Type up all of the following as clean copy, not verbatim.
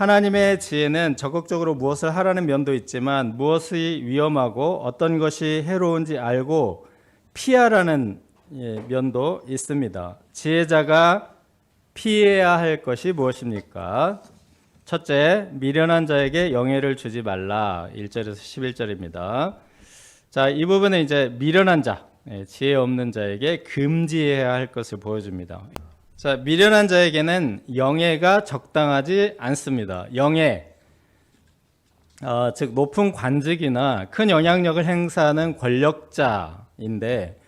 하나님의 지혜는 적극적으로 무엇을 하라는 면도 있지만 무엇이 위험하고 어떤 것이 해로운지 알고 피하라는 면도 있습니다. 지혜자가 피해야 할 것이 무엇입니까? 첫째, 미련한 자에게 영예를 주지 말라. 1절에서 11절입니다. 자, 이 부분은 이제 미련한 자, 지혜 없는 자에게 금지해야 할 것을 보여줍니다. 자, 미련한 자에게는 영예가 적당하지 않습니다. 영예, 즉 높은 관직이나 큰 영향력을 행사하는 권력자인데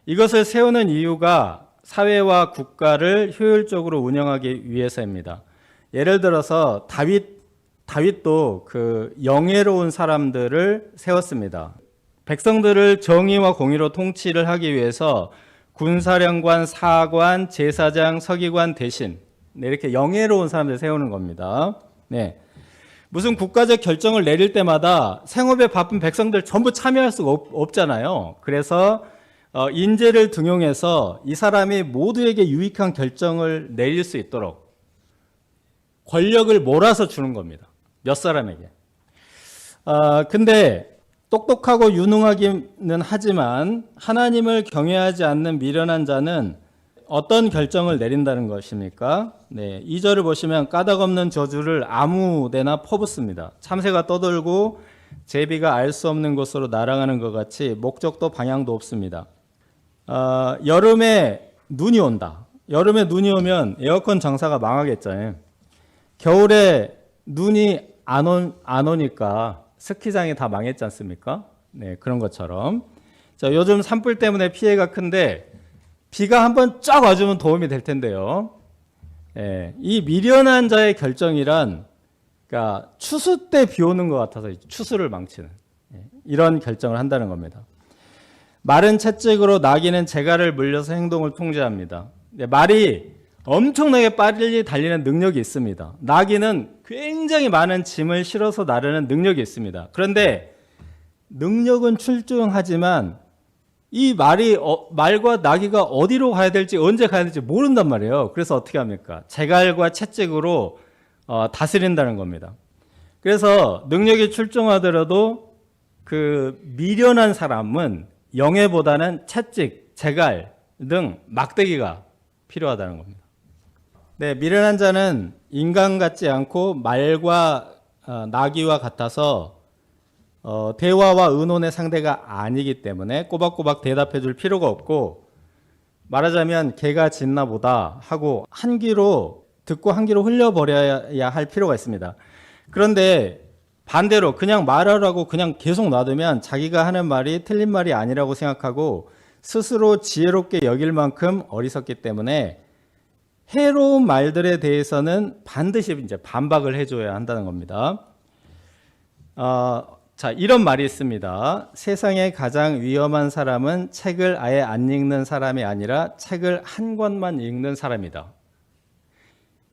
이것을 세우는 이유가 사회와 국가를 효율적으로 운영하기 위해서입니다. 예를 들어서 다윗도 그 영예로운 사람들을 세웠습니다. 백성들을 정의와 공의로 통치를 하기 위해서 군사령관, 사관, 제사장, 서기관 대신 이렇게 영예로운 사람들 세우는 겁니다. 네. 무슨 국가적 결정을 내릴 때마다 생업에 바쁜 백성들 전부 참여할 수가 없잖아요. 그래서 인재를 등용해서 이 사람이 모두에게 유익한 결정을 내릴 수 있도록 권력을 몰아서 주는 겁니다. 몇 사람에게. 근데 똑똑하고 유능하기는 하지만 하나님을 경외하지 않는 미련한 자는 어떤 결정을 내린다는 것입니까? 네, 2절을 보시면 까닭없는 저주를 아무데나 퍼붓습니다. 참새가 떠돌고 제비가 알 수 없는 곳으로 날아가는 것 같이 목적도 방향도 없습니다. 여름에 눈이 온다. 여름에 눈이 오면 에어컨 장사가 망하겠잖아요. 겨울에 눈이 안 오니까 스키장이 다 망했지 않습니까? 네, 그런 것처럼. 자, 요즘 산불 때문에 피해가 큰데 비가 한번 쫙 와주면 도움이 될 텐데요. 네, 이 미련한 자의 결정이란 그러니까 추수 때 비 오는 것 같아서 추수를 망치는 이런 결정을 한다는 겁니다. 말은 채찍으로 나귀는 재갈을 물려서 행동을 통제합니다. 네, 말이 엄청나게 빨리 달리는 능력이 있습니다. 나귀는 굉장히 많은 짐을 실어서 나르는 능력이 있습니다. 그런데 능력은 출중하지만 이 말과 나귀가 어디로 가야 될지 언제 가야 될지 모른단 말이에요. 그래서 어떻게 합니까? 재갈과 채찍으로 다스린다는 겁니다. 그래서 능력이 출중하더라도 그 미련한 사람은 영예보다는 채찍, 재갈 등 막대기가 필요하다는 겁니다. 네, 미련한 자는 인간 같지 않고 말과 나귀와 같아서 대화와 의논의 상대가 아니기 때문에 꼬박꼬박 대답해 줄 필요가 없고 말하자면 개가 짖나 보다 하고 한 귀로 듣고 한 귀로 흘려버려야 할 필요가 있습니다. 그런데 반대로 그냥 말하라고 그냥 계속 놔두면 자기가 하는 말이 틀린 말이 아니라고 생각하고 스스로 지혜롭게 여길 만큼 어리석기 때문에 해로운 말들에 대해서는 반드시 이제 반박을 해줘야 한다는 겁니다. 자, 이런 말이 있습니다. 세상에 가장 위험한 사람은 책을 아예 안 읽는 사람이 아니라 책을 한 권만 읽는 사람이다.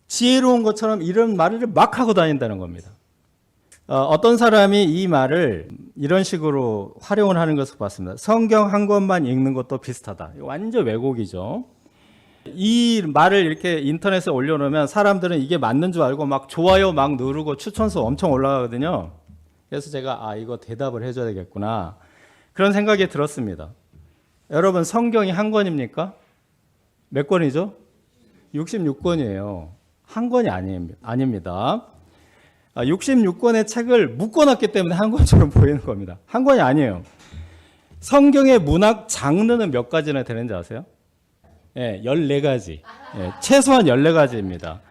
지혜로운 것처럼 이런 말을 막 하고 다닌다는 겁니다. 어떤 사람이 이 말을 이런 식으로 활용을 하는 것을 봤습니다. 성경 한 권만 읽는 것도 비슷하다. 완전 왜곡이죠. 이 말을 이렇게 인터넷에 올려놓으면 사람들은 이게 맞는 줄 알고 막 좋아요 막 누르고 추천수 엄청 올라가거든요. 그래서 제가 이거 대답을 해줘야 되겠구나 그런 생각이 들었습니다. 여러분 성경이 한 권입니까? 몇 권이죠? 66권이에요. 한 권이 아닙니다. 66권의 책을 묶어놨기 때문에 한 권처럼 보이는 겁니다. 한 권이 아니에요. 성경의 문학 장르는 몇 가지나 되는지 아세요? 14가지. 최소한 14가지입니다.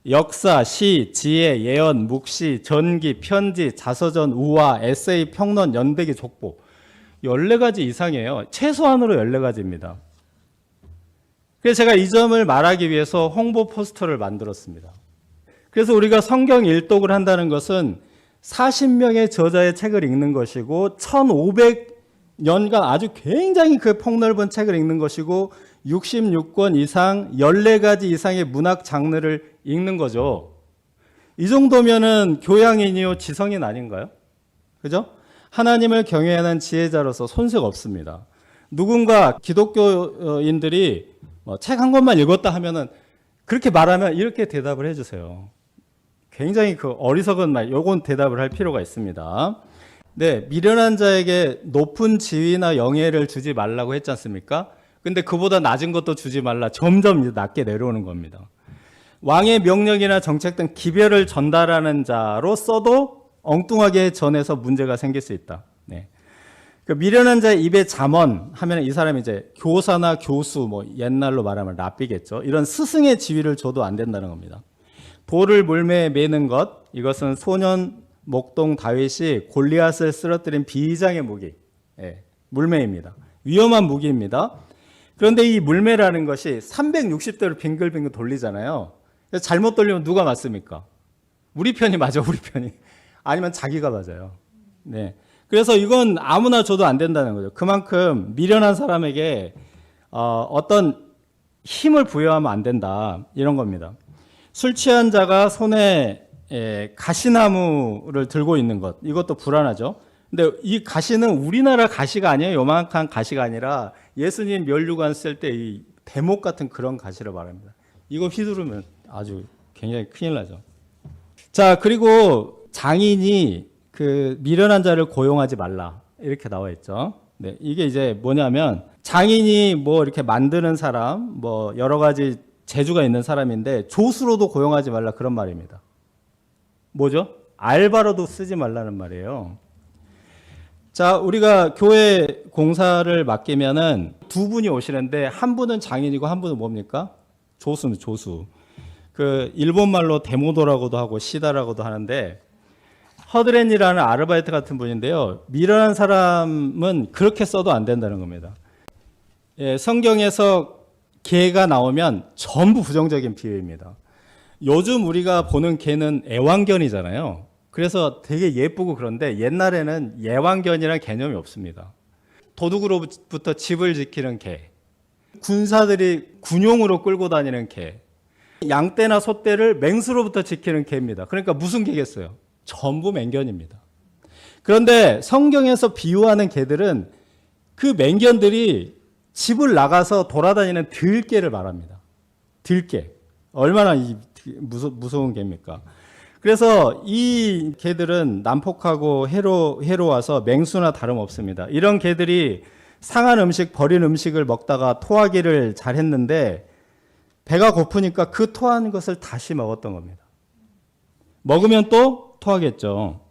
역사, 시, 지혜, 예언, 묵시, 전기, 편지, 자서전, 우화, 에세이, 평론, 연대기, 족보. 14가지 이상이에요. 최소한으로 14가지입니다. 그래서 제가 이 점을 말하기 위해서 홍보 포스터를 만들었습니다. 그래서 우리가 성경 일독을 한다는 것은 40명의 저자의 책을 읽는 것이고 1500년간 아주 굉장히 그 폭넓은 책을 읽는 것이고 66권 이상 14가지 이상의 문학 장르를 읽는 거죠. 이 정도면은 교양인이요 지성인 아닌가요? 그죠? 하나님을 경외하는 지혜자로서 손색 없습니다. 누군가 기독교인들이 책 한 권만 읽었다 하면은 그렇게 말하면 이렇게 대답을 해주세요. 굉장히 그 어리석은 말, 요건 대답을 할 필요가 있습니다. 네, 미련한 자에게 높은 지위나 영예를 주지 말라고 했지 않습니까? 근데 그보다 낮은 것도 주지 말라. 점점 이제 낮게 내려오는 겁니다. 왕의 명령이나 정책 등 기별을 전달하는 자로서도 엉뚱하게 전해서 문제가 생길 수 있다. 네. 그 미련한 자의 입에 잠언 하면 이 사람이 이제 교사나 교수, 뭐 옛날로 말하면 랍비겠죠. 이런 스승의 지위를 줘도 안 된다는 겁니다. 돌을 물매에 매는 것, 이것은 소년 목동 다윗이 골리앗을 쓰러뜨린 비장의 무기, 예, 물매입니다. 위험한 무기입니다. 그런데 이 물매라는 것이 360도를 빙글빙글 돌리잖아요. 그래서 잘못 돌리면 누가 맞습니까? 우리 편이 맞아, 우리 편이. 아니면 자기가 맞아요. 네. 그래서 이건 아무나 줘도 안 된다는 거죠. 그만큼 미련한 사람에게 어떤 힘을 부여하면 안 된다. 이런 겁니다. 술 취한 자가 손에 가시나무를 들고 있는 것, 이것도 불안하죠. 근데 이 가시는 우리나라 가시가 아니에요. 요만한 가시가 아니라 예수님 면류관 쓸 때 이 대목 같은 그런 가시를 말합니다. 이거 휘두르면 아주 굉장히 큰일 나죠. 자, 그리고 장인이 그 미련한 자를 고용하지 말라. 이렇게 나와 있죠. 네, 이게 이제 뭐냐면 장인이 뭐 이렇게 만드는 사람, 뭐 여러 가지 재주가 있는 사람인데 조수로도 고용하지 말라 그런 말입니다. 뭐죠? 알바로도 쓰지 말라는 말이에요. 자, 우리가 교회 공사를 맡기면은 두 분이 오시는데 한 분은 장인이고 한 분은 뭡니까? 조수는 조수. 그 일본 말로 데모도라고도 하고 시다라고도 하는데 허드렌이라는 아르바이트 같은 분인데요. 미련한 사람은 그렇게 써도 안 된다는 겁니다. 예, 성경에서 개가 나오면 전부 부정적인 비유입니다. 요즘 우리가 보는 개는 애완견이잖아요. 그래서 되게 예쁘고 그런데 옛날에는 애완견이라는 개념이 없습니다. 도둑으로부터 집을 지키는 개, 군사들이 군용으로 끌고 다니는 개, 양떼나 소떼를 맹수로부터 지키는 개입니다. 그러니까 무슨 개겠어요? 전부 맹견입니다. 그런데 성경에서 비유하는 개들은 그 맹견들이 집을 나가서 돌아다니는 들개를 말합니다. 들개. 얼마나 무서운 개입니까? 그래서 이 개들은 난폭하고 해로워서 맹수나 다름없습니다. 이런 개들이 상한 음식, 버린 음식을 먹다가 토하기를 잘했는데 배가 고프니까 그 토한 것을 다시 먹었던 겁니다. 먹으면 또 토하겠죠.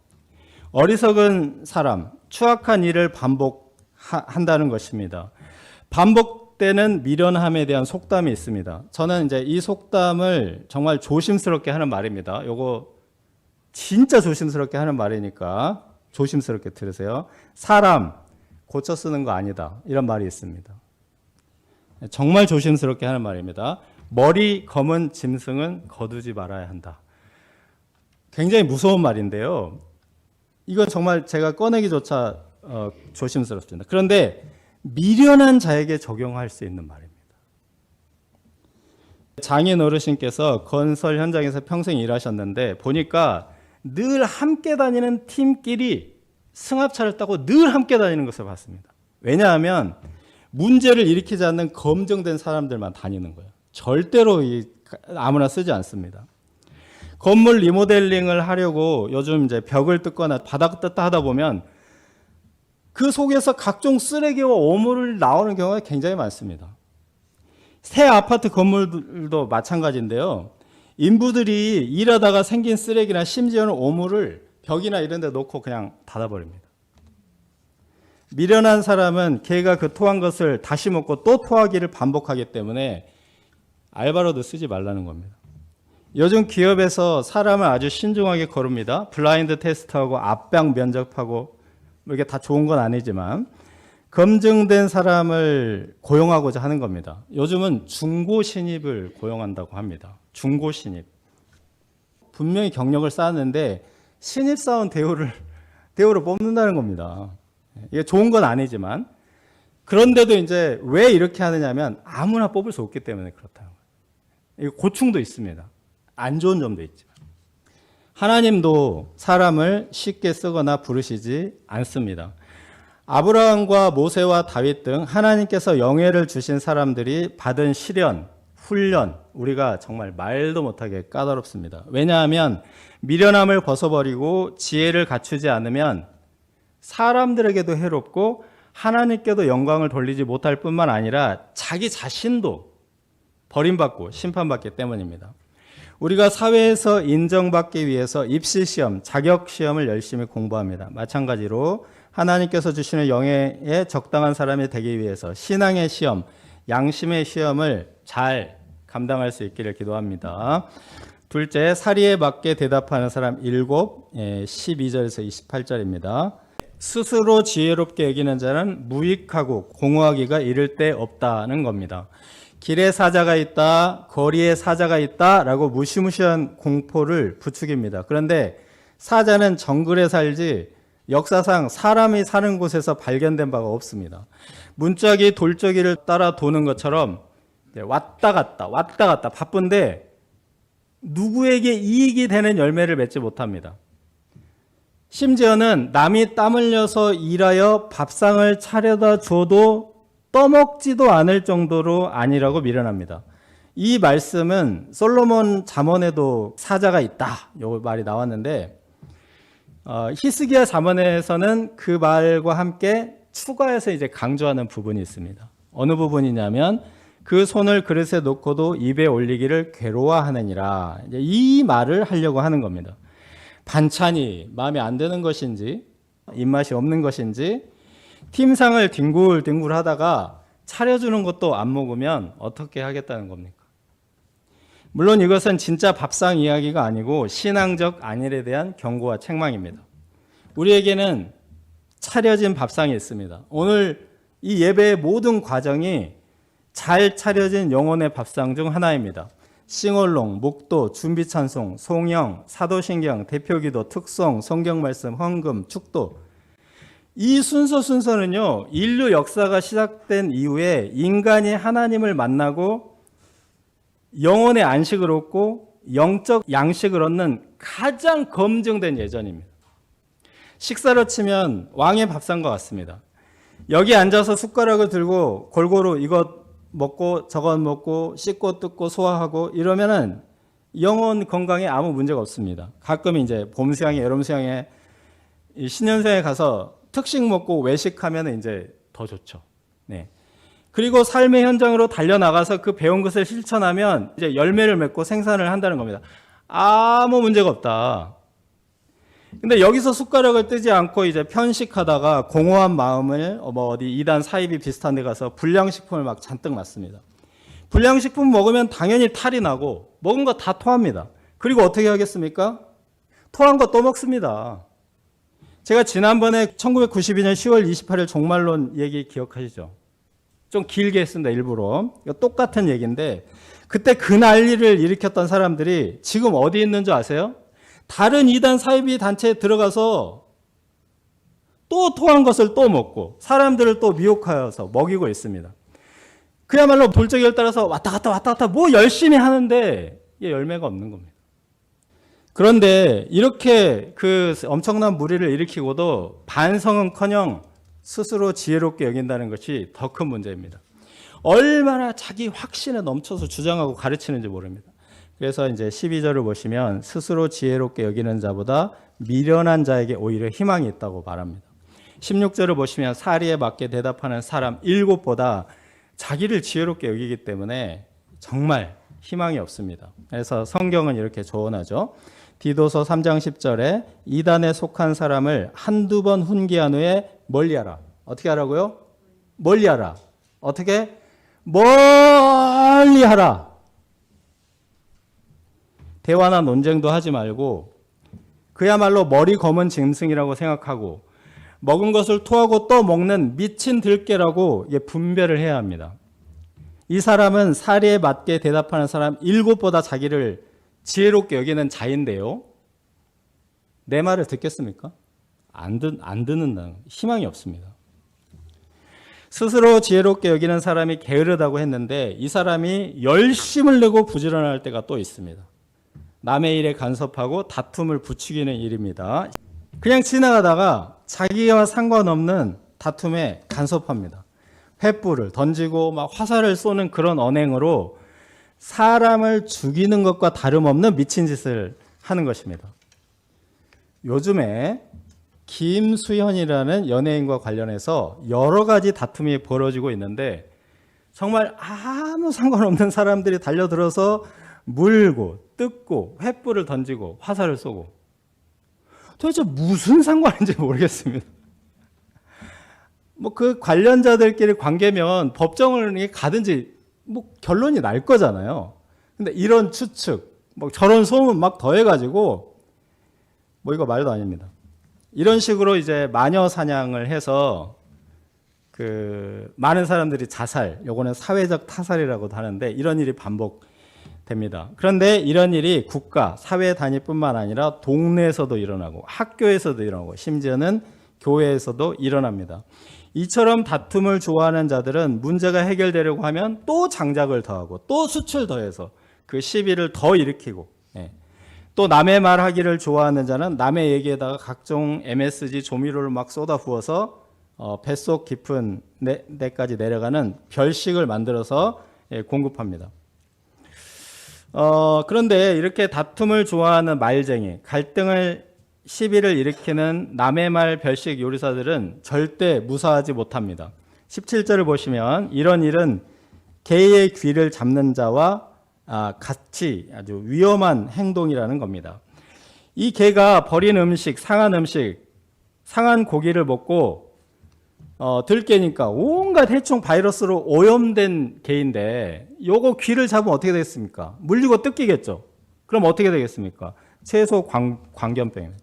어리석은 사람, 추악한 일을 반복한다는 것입니다. 반복되는 미련함에 대한 속담이 있습니다. 저는 이제 이 속담을 정말 조심스럽게 하는 말입니다. 요거 진짜 조심스럽게 하는 말이니까 조심스럽게 들으세요. 사람 고쳐 쓰는 거 아니다. 이런 말이 있습니다. 정말 조심스럽게 하는 말입니다. 머리 검은 짐승은 거두지 말아야 한다. 굉장히 무서운 말인데요. 이건 정말 제가 꺼내기조차 조심스럽습니다. 그런데 미련한 자에게 적용할 수 있는 말입니다. 장인 어르신께서 건설 현장에서 평생 일하셨는데 보니까 늘 함께 다니는 팀끼리 승합차를 타고 늘 함께 다니는 것을 봤습니다. 왜냐하면 문제를 일으키지 않는 검증된 사람들만 다니는 거예요. 절대로 아무나 쓰지 않습니다. 건물 리모델링을 하려고 요즘 이제 벽을 뜯거나 바닥 뜯다 하다 보면 그 속에서 각종 쓰레기와 오물을 나오는 경우가 굉장히 많습니다. 새 아파트 건물들도 마찬가지인데요. 인부들이 일하다가 생긴 쓰레기나 심지어는 오물을 벽이나 이런 데 놓고 그냥 닫아버립니다. 미련한 사람은 걔가 그 토한 것을 다시 먹고 또 토하기를 반복하기 때문에 알바로도 쓰지 말라는 겁니다. 요즘 기업에서 사람을 아주 신중하게 거릅니다. 블라인드 테스트하고 압박 면접하고 이게 다 좋은 건 아니지만 검증된 사람을 고용하고자 하는 겁니다. 요즘은 중고 신입을 고용한다고 합니다. 중고 신입. 분명히 경력을 쌓았는데 신입사원 대우로 뽑는다는 겁니다. 이게 좋은 건 아니지만 그런데도 이제 왜 이렇게 하느냐면 아무나 뽑을 수 없기 때문에 그렇다는 거예요. 고충도 있습니다. 안 좋은 점도 있지만 하나님도 사람을 쉽게 쓰거나 부르시지 않습니다. 아브라함과 모세와 다윗 등 하나님께서 영예를 주신 사람들이 받은 시련, 훈련, 우리가 정말 말도 못하게 까다롭습니다. 왜냐하면 미련함을 벗어버리고 지혜를 갖추지 않으면 사람들에게도 해롭고 하나님께도 영광을 돌리지 못할 뿐만 아니라 자기 자신도 버림받고 심판받기 때문입니다. 우리가 사회에서 인정받기 위해서 입시시험, 자격시험을 열심히 공부합니다. 마찬가지로 하나님께서 주시는 영예에 적당한 사람이 되기 위해서 신앙의 시험, 양심의 시험을 잘 감당할 수 있기를 기도합니다. 둘째, 사리에 맞게 대답하는 사람 7, 12절에서 28절입니다. 스스로 지혜롭게 여기는 자는 무익하고 공허하기가 이를 데 없다는 겁니다. 길에 사자가 있다, 거리에 사자가 있다 라고 무시무시한 공포를 부추깁니다. 그런데 사자는 정글에 살지 역사상 사람이 사는 곳에서 발견된 바가 없습니다. 문짝이 돌적이를 따라 도는 것처럼 왔다 갔다 바쁜데 누구에게 이익이 되는 열매를 맺지 못합니다. 심지어는 남이 땀 흘려서 일하여 밥상을 차려다 줘도 떠먹지도 않을 정도로 아니라고 미련합니다. 이 말씀은 솔로몬 잠언에도 사자가 있다, 이 말이 나왔는데 히스기야 잠언에서는 그 말과 함께 추가해서 이제 강조하는 부분이 있습니다. 어느 부분이냐면 그 손을 그릇에 놓고도 입에 올리기를 괴로워하느니라. 이제 이 말을 하려고 하는 겁니다. 반찬이 마음에 안 드는 것인지 입맛이 없는 것인지 팀상을 뒹굴뒹굴 하다가 차려주는 것도 안 먹으면 어떻게 하겠다는 겁니까? 물론 이것은 진짜 밥상 이야기가 아니고 신앙적 안일에 대한 경고와 책망입니다. 우리에게는 차려진 밥상이 있습니다. 오늘 이 예배의 모든 과정이 잘 차려진 영혼의 밥상 중 하나입니다. 싱얼롱, 목도, 준비찬송, 송영, 사도신경, 대표기도, 특송, 성경말씀, 헌금, 축도. 이 순서는요, 인류 역사가 시작된 이후에 인간이 하나님을 만나고 영혼의 안식을 얻고 영적 양식을 얻는 가장 검증된 예전입니다. 식사로 치면 왕의 밥상과 같습니다. 여기 앉아서 숟가락을 들고 골고루 이것 먹고 저것 먹고 씻고 뜯고 소화하고 이러면은 영혼 건강에 아무 문제가 없습니다. 가끔 이제 봄 수양회, 여름 수양회, 신년수양회 가서 특식 먹고 외식하면 이제 더 좋죠. 네. 그리고 삶의 현장으로 달려나가서 그 배운 것을 실천하면 이제 열매를 맺고 생산을 한다는 겁니다. 아무 문제가 없다. 근데 여기서 숟가락을 뜨지 않고 이제 편식하다가 공허한 마음을 어디 이단 사입이 비슷한 데 가서 불량식품을 막 잔뜩 맞습니다. 불량식품 먹으면 당연히 탈이 나고 먹은 거 다 토합니다. 그리고 어떻게 하겠습니까? 토한 거 또 먹습니다. 제가 지난번에 1992년 10월 28일 종말론 얘기 기억하시죠? 좀 길게 했습니다, 일부러. 똑같은 얘기인데 그때 그 난리를 일으켰던 사람들이 지금 어디 있는 줄 아세요? 다른 이단 사이비 단체에 들어가서 또 토한 것을 또 먹고 사람들을 또 미혹하여서 먹이고 있습니다. 그야말로 돌적이를 따라서 왔다 갔다 뭐 열심히 하는데 이게 열매가 없는 겁니다. 그런데 이렇게 그 엄청난 무리를 일으키고도 반성은커녕 스스로 지혜롭게 여긴다는 것이 더 큰 문제입니다. 얼마나 자기 확신에 넘쳐서 주장하고 가르치는지 모릅니다. 그래서 이제 12절을 보시면 스스로 지혜롭게 여기는 자보다 미련한 자에게 오히려 희망이 있다고 말합니다. 16절을 보시면 사리에 맞게 대답하는 사람 7보다 자기를 지혜롭게 여기기 때문에 정말 희망이 없습니다. 그래서 성경은 이렇게 조언하죠. 디도서 3장 10절에 이단에 속한 사람을 한두 번 훈계한 후에 멀리하라. 어떻게 하라고요? 멀리하라. 어떻게? 멀리하라. 대화나 논쟁도 하지 말고 그야말로 머리 검은 짐승이라고 생각하고 먹은 것을 토하고 또 먹는 미친 들깨라고 분별을 해야 합니다. 이 사람은 사리에 맞게 대답하는 사람 7보다 자기를 지혜롭게 여기는 자인데요. 내 말을 듣겠습니까? 안 듣는다는 희망이 없습니다. 스스로 지혜롭게 여기는 사람이 게으르다고 했는데 이 사람이 열심을 내고 부지런할 때가 또 있습니다. 남의 일에 간섭하고 다툼을 부추기는 일입니다. 그냥 지나가다가 자기와 상관없는 다툼에 간섭합니다. 횃불을 던지고 막 화살을 쏘는 그런 언행으로 사람을 죽이는 것과 다름없는 미친 짓을 하는 것입니다. 요즘에 김수현이라는 연예인과 관련해서 여러 가지 다툼이 벌어지고 있는데 정말 아무 상관없는 사람들이 달려들어서 물고 뜯고 횃불을 던지고 화살을 쏘고 도대체 무슨 상관인지 모르겠습니다. 뭐 그 관련자들끼리 관계면 법정을 가든지 뭐 결론이 날 거잖아요. 근데 이런 추측, 뭐 저런 소문 막 더해가지고 뭐 이거 말도 아닙니다. 이런 식으로 이제 마녀 사냥을 해서 그 많은 사람들이 자살, 요거는 사회적 타살이라고도 하는데 이런 일이 반복됩니다. 그런데 이런 일이 국가, 사회 단위뿐만 아니라 동네에서도 일어나고 학교에서도 일어나고 심지어는 교회에서도 일어납니다. 이처럼 다툼을 좋아하는 자들은 문제가 해결되려고 하면 또 장작을 더하고 또 숯을 더해서 그 시비를 더 일으키고, 또 남의 말하기를 좋아하는 자는 남의 얘기에다가 각종 MSG 조미료를 막 쏟아 부어서 뱃속 깊은 데까지 내려가는 별식을 만들어서 공급합니다. 그런데 이렇게 다툼을 좋아하는 말쟁이, 갈등을 시비를 일으키는 남의 말 별식 요리사들은 절대 무사하지 못합니다. 17절을 보시면 이런 일은 개의 귀를 잡는 자와 같이 아주 위험한 행동이라는 겁니다. 이 개가 버린 음식, 상한 고기를 먹고 들깨니까 온갖 해충 바이러스로 오염된 개인데 요거 귀를 잡으면 어떻게 되겠습니까? 물리고 뜯기겠죠. 그럼 어떻게 되겠습니까? 최소 광견병,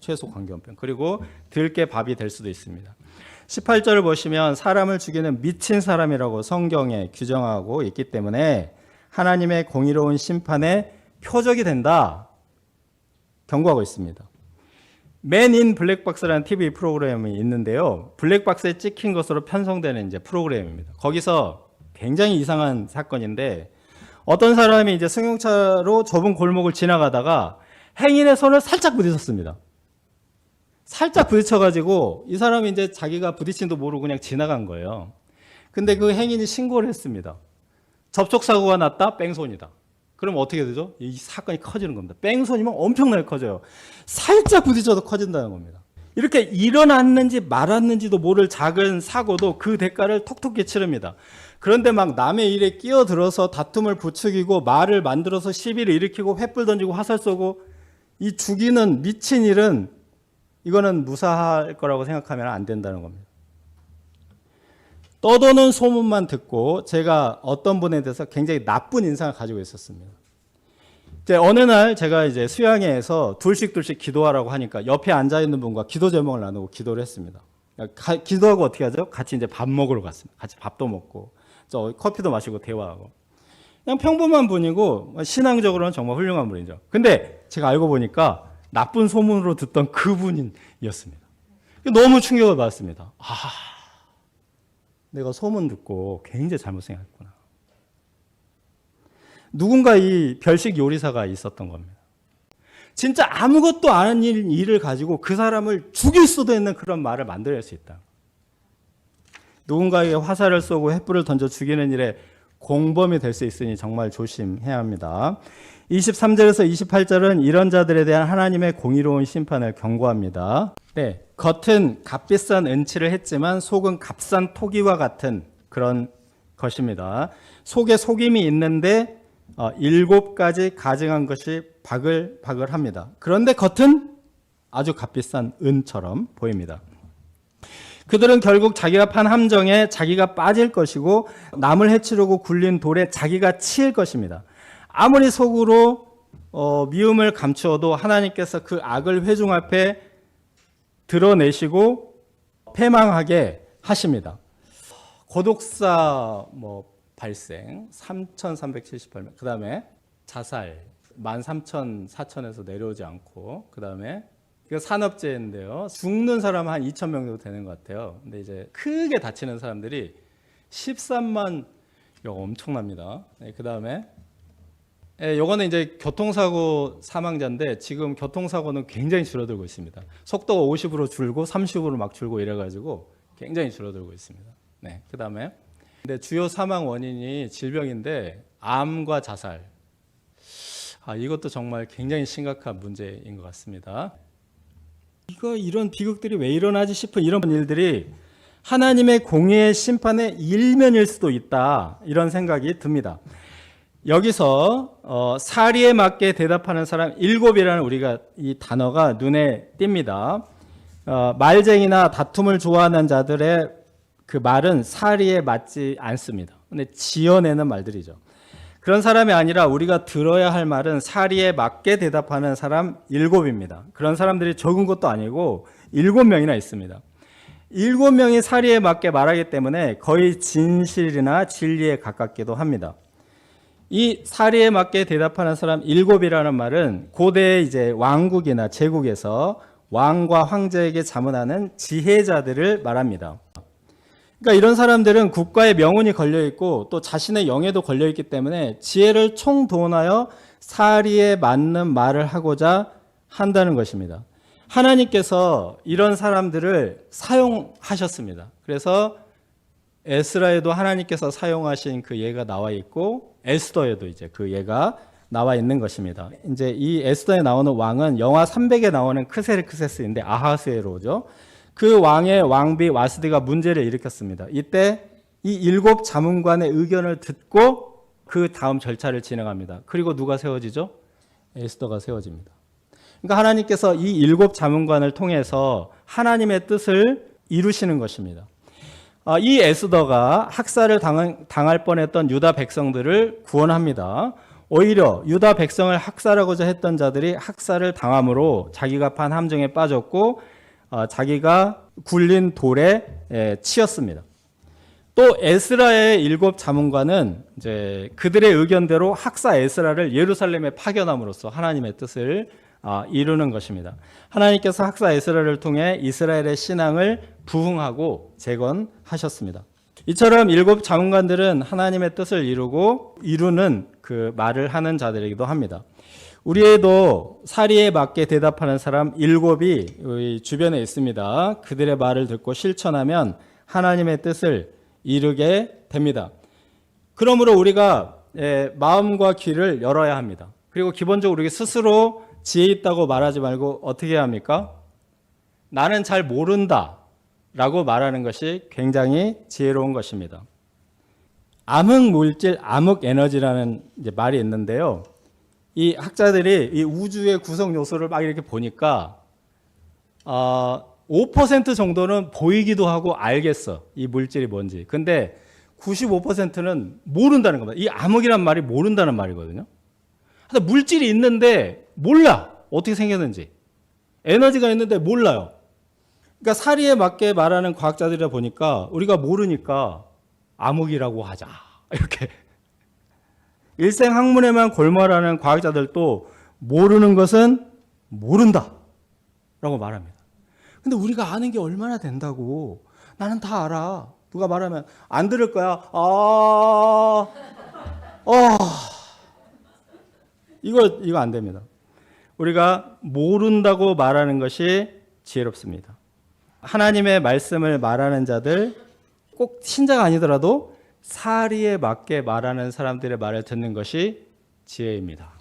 그리고 들깨밥이 될 수도 있습니다. 18절을 보시면 사람을 죽이는 미친 사람이라고 성경에 규정하고 있기 때문에 하나님의 공의로운 심판의 표적이 된다 경고하고 있습니다. 맨 인 블랙박스라는 TV 프로그램이 있는데요. 블랙박스에 찍힌 것으로 편성되는 이제 프로그램입니다. 거기서 굉장히 이상한 사건인데 어떤 사람이 이제 승용차로 좁은 골목을 지나가다가 행인의 손을 살짝 부딪혔습니다. 살짝 부딪혀가지고 이 사람이 이제 자기가 부딪힌도 모르고 그냥 지나간 거예요. 근데 그 행인이 신고를 했습니다. 접촉사고가 났다? 뺑소니다. 그럼 어떻게 되죠? 이 사건이 커지는 겁니다. 뺑소니면 엄청나게 커져요. 살짝 부딪혀도 커진다는 겁니다. 이렇게 일어났는지 말았는지도 모를 작은 사고도 그 대가를 톡톡히 치릅니다. 그런데 막 남의 일에 끼어들어서 다툼을 부추기고 말을 만들어서 시비를 일으키고 횃불 던지고 화살 쏘고 이 죽이는 미친 일은 이거는 무사할 거라고 생각하면 안 된다는 겁니다. 떠도는 소문만 듣고 제가 어떤 분에 대해서 굉장히 나쁜 인상을 가지고 있었습니다. 이제 어느 날 제가 이제 수양회에서 둘씩 기도하라고 하니까 옆에 앉아 있는 분과 기도 제목을 나누고 기도를 했습니다. 기도하고 어떻게 하죠? 같이 이제 밥 먹으러 갔습니다. 같이 밥도 먹고 커피도 마시고 대화하고. 그냥 평범한 분이고 신앙적으로는 정말 훌륭한 분이죠. 근데 제가 알고 보니까 나쁜 소문으로 듣던 그분이었습니다. 너무 충격을 받았습니다. 내가 소문 듣고 굉장히 잘못 생각했구나. 누군가 이 별식 요리사가 있었던 겁니다. 진짜 아무것도 아닌 일을 가지고 그 사람을 죽일 수도 있는 그런 말을 만들어낼 수 있다. 누군가에게 화살을 쏘고 횃불을 던져 죽이는 일에 공범이 될 수 있으니 정말 조심해야 합니다. 23절에서 28절은 이런 자들에 대한 하나님의 공의로운 심판을 경고합니다. 네, 겉은 값비싼 은치를 했지만 속은 값싼 토기와 같은 그런 것입니다. 속에 속임이 있는데 7가지 가증한 것이 바글바글합니다. 그런데 겉은 아주 값비싼 은처럼 보입니다. 그들은 결국 자기가 판 함정에 자기가 빠질 것이고 남을 해치려고 굴린 돌에 자기가 치일 것입니다. 아무리 속으로 미움을 감추어도 하나님께서 그 악을 회중 앞에 드러내시고 패망하게 하십니다. 고독사 발생 3,378명, 그 다음에 자살 13,000에서 내려오지 않고, 그 다음에 이거 산업재해인데요. 죽는 사람 한 2,000명 정도 되는 것 같아요. 근데 이제 크게 다치는 사람들이 13만, 이거 엄청납니다. 네, 그 다음에 요거는 이제 교통사고 사망자인데 지금 교통사고는 굉장히 줄어들고 있습니다. 속도가 50으로 줄고 30으로 막 줄고 이래가지고 굉장히 줄어들고 있습니다. 네, 그 다음에 근데 주요 사망 원인이 질병인데 암과 자살, 이것도 정말 굉장히 심각한 문제인 것 같습니다. 이런 비극들이 왜 일어나지 싶은 이런 일들이 하나님의 공의의 심판의 일면일 수도 있다, 이런 생각이 듭니다. 여기서 사리에 맞게 대답하는 사람 7이라는 우리가 이 단어가 눈에 띕니다. 말쟁이나 다툼을 좋아하는 자들의 그 말은 사리에 맞지 않습니다. 근데 지어내는 말들이죠. 그런 사람이 아니라 우리가 들어야 할 말은 사리에 맞게 대답하는 사람 7입니다. 그런 사람들이 적은 것도 아니고 7명이나 있습니다. 7명이 사리에 맞게 말하기 때문에 거의 진실이나 진리에 가깝기도 합니다. 이 사리에 맞게 대답하는 사람 7이라는 말은 고대 이제 왕국이나 제국에서 왕과 황제에게 자문하는 지혜자들을 말합니다. 그러니까 이런 사람들은 국가의 명운이 걸려있고 또 자신의 영예도 걸려있기 때문에 지혜를 총동원하여 사리에 맞는 말을 하고자 한다는 것입니다. 하나님께서 이런 사람들을 사용하셨습니다. 그래서 에스라에도 하나님께서 사용하신 그 예가 나와 있고 에스더에도 이제 그 예가 나와 있는 것입니다. 이제 이 에스더에 나오는 왕은 영화 300에 나오는 크세르크세스인데 아하스웨로죠. 그 왕의 왕비 와스디가 문제를 일으켰습니다. 이때 이 7 자문관의 의견을 듣고 그 다음 절차를 진행합니다. 그리고 누가 세워지죠? 에스더가 세워집니다. 그러니까 하나님께서 이 7 자문관을 통해서 하나님의 뜻을 이루시는 것입니다. 이 에스더가 학살을 당할 뻔했던 유다 백성들을 구원합니다. 오히려 유다 백성을 학살하고자 했던 자들이 학살을 당함으로 자기가 판 함정에 빠졌고 자기가 굴린 돌에 치였습니다. 또 에스라의 7 자문관은 이제 그들의 의견대로 학사 에스라를 예루살렘에 파견함으로써 하나님의 뜻을 이루는 것입니다. 하나님께서 학사 에스라를 통해 이스라엘의 신앙을 부흥하고 재건하셨습니다. 이처럼 7 자문관들은 하나님의 뜻을 이루는 그 말을 하는 자들이기도 합니다. 우리에도 사리에 맞게 대답하는 사람 7이 주변에 있습니다. 그들의 말을 듣고 실천하면 하나님의 뜻을 이루게 됩니다. 그러므로 우리가 마음과 귀를 열어야 합니다. 그리고 기본적으로 우리 스스로 지혜 있다고 말하지 말고 어떻게 해야 합니까? 나는 잘 모른다 라고 말하는 것이 굉장히 지혜로운 것입니다. 암흑물질, 암흑에너지라는 이제 말이 있는데요. 이 학자들이 이 우주의 구성 요소를 막 이렇게 보니까 5% 정도는 보이기도 하고 알겠어. 이 물질이 뭔지. 근데 95%는 모른다는 겁니다. 이 암흑이란 말이 모른다는 말이거든요. 물질이 있는데 몰라. 어떻게 생겼는지. 에너지가 있는데 몰라요. 그러니까 사리에 맞게 말하는 과학자들이라 보니까 우리가 모르니까 암흑이라고 하자. 이렇게. 일생 학문에만 골몰하는 과학자들도 모르는 것은 모른다 라고 말합니다. 근데 우리가 아는 게 얼마나 된다고. 나는 다 알아. 누가 말하면 안 들을 거야. 이거 안 됩니다. 우리가 모른다고 말하는 것이 지혜롭습니다. 하나님의 말씀을 말하는 자들, 꼭 신자가 아니더라도 사리에 맞게 말하는 사람들의 말을 듣는 것이 지혜입니다.